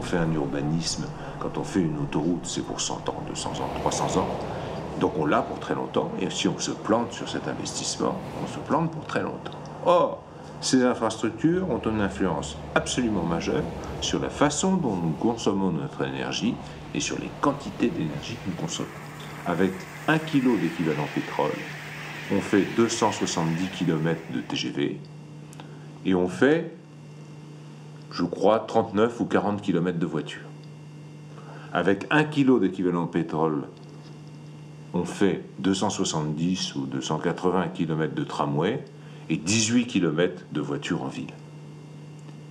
fait un urbanisme, quand on fait une autoroute, c'est pour 100 ans, 200 ans, 300 ans. Donc on l'a pour très longtemps. Et si on se plante sur cet investissement, on se plante pour très longtemps. Or, ces infrastructures ont une influence absolument majeure sur la façon dont nous consommons notre énergie et sur les quantités d'énergie que nous consommons. Avec 1 kg d'équivalent pétrole, on fait 270 km de TGV et on fait, je crois, 39 ou 40 km de voiture. Avec 1 kg d'équivalent pétrole, on fait 270 ou 280 km de tramway et 18 km de voiture en ville.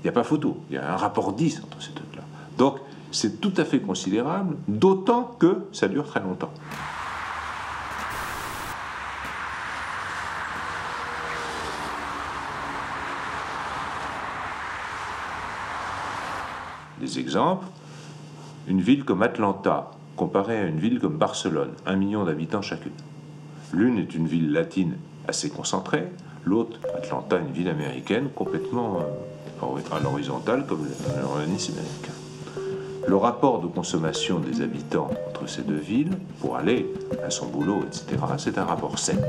Il n'y a pas photo, il y a un rapport 10 entre ces deux-là. Donc, c'est tout à fait considérable, d'autant que ça dure très longtemps. Des exemples, une ville comme Atlanta, comparée à une ville comme Barcelone, 1 million d'habitants chacune. L'une est une ville latine assez concentrée, l'autre, Atlanta, une ville américaine complètement à l'horizontale comme l'urbanisme américain. Le rapport de consommation des habitants entre ces deux villes, pour aller à son boulot, etc., c'est un rapport 7.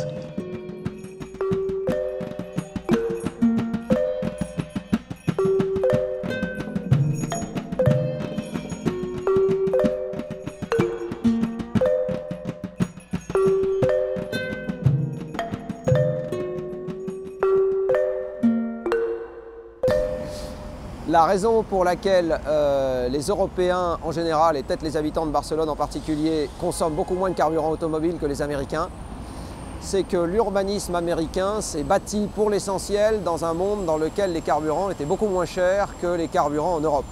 La raison pour laquelle les Européens en général, et peut-être les habitants de Barcelone en particulier, consomment beaucoup moins de carburant automobile que les Américains, c'est que l'urbanisme américain s'est bâti pour l'essentiel dans un monde dans lequel les carburants étaient beaucoup moins chers que les carburants en Europe.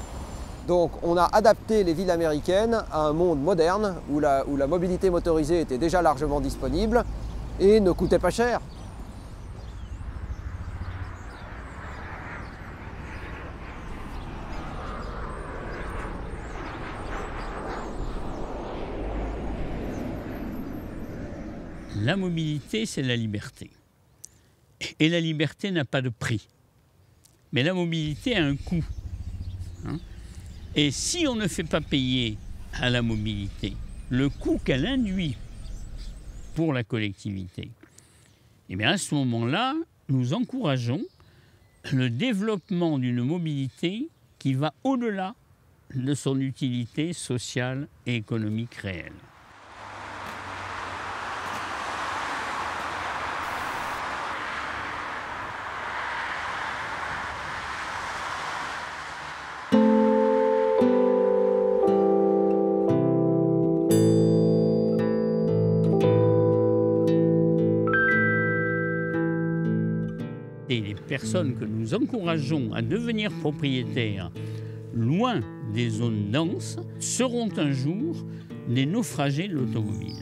Donc on a adapté les villes américaines à un monde moderne où la mobilité motorisée était déjà largement disponible et ne coûtait pas cher. La mobilité, c'est la liberté. Et la liberté n'a pas de prix. Mais la mobilité a un coût. Et si on ne fait pas payer à la mobilité le coût qu'elle induit pour la collectivité, eh bien à ce moment-là, nous encourageons le développement d'une mobilité qui va au-delà de son utilité sociale et économique réelle. Et les personnes que nous encourageons à devenir propriétaires loin des zones denses seront un jour des naufragés de l'automobile.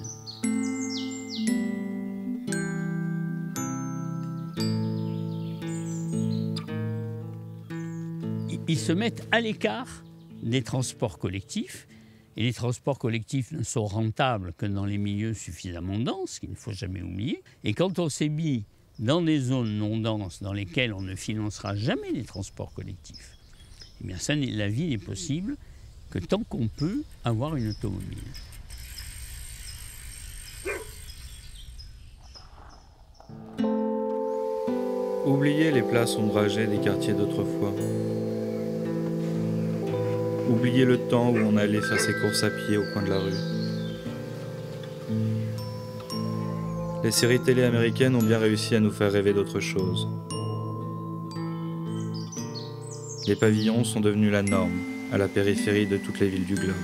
Ils se mettent à l'écart des transports collectifs. Et les transports collectifs ne sont rentables que dans les milieux suffisamment denses, qu'il ne faut jamais oublier. Et quand on s'est mis dans des zones non denses dans lesquelles on ne financera jamais les transports collectifs, eh bien ça, la vie n'est possible que tant qu'on peut avoir une automobile. Oubliez les places ombragées des quartiers d'autrefois. Oubliez le temps où on allait faire ses courses à pied au coin de la rue. Les séries télé américaines ont bien réussi à nous faire rêver d'autre chose. Les pavillons sont devenus la norme à la périphérie de toutes les villes du globe.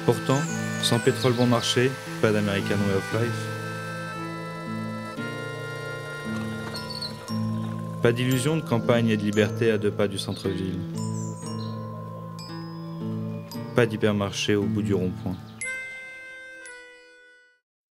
Pourtant, sans pétrole bon marché, pas d'American Way of Life. Pas d'illusion de campagne et de liberté à 2 pas du centre-ville. Pas d'hypermarché au bout du rond-point.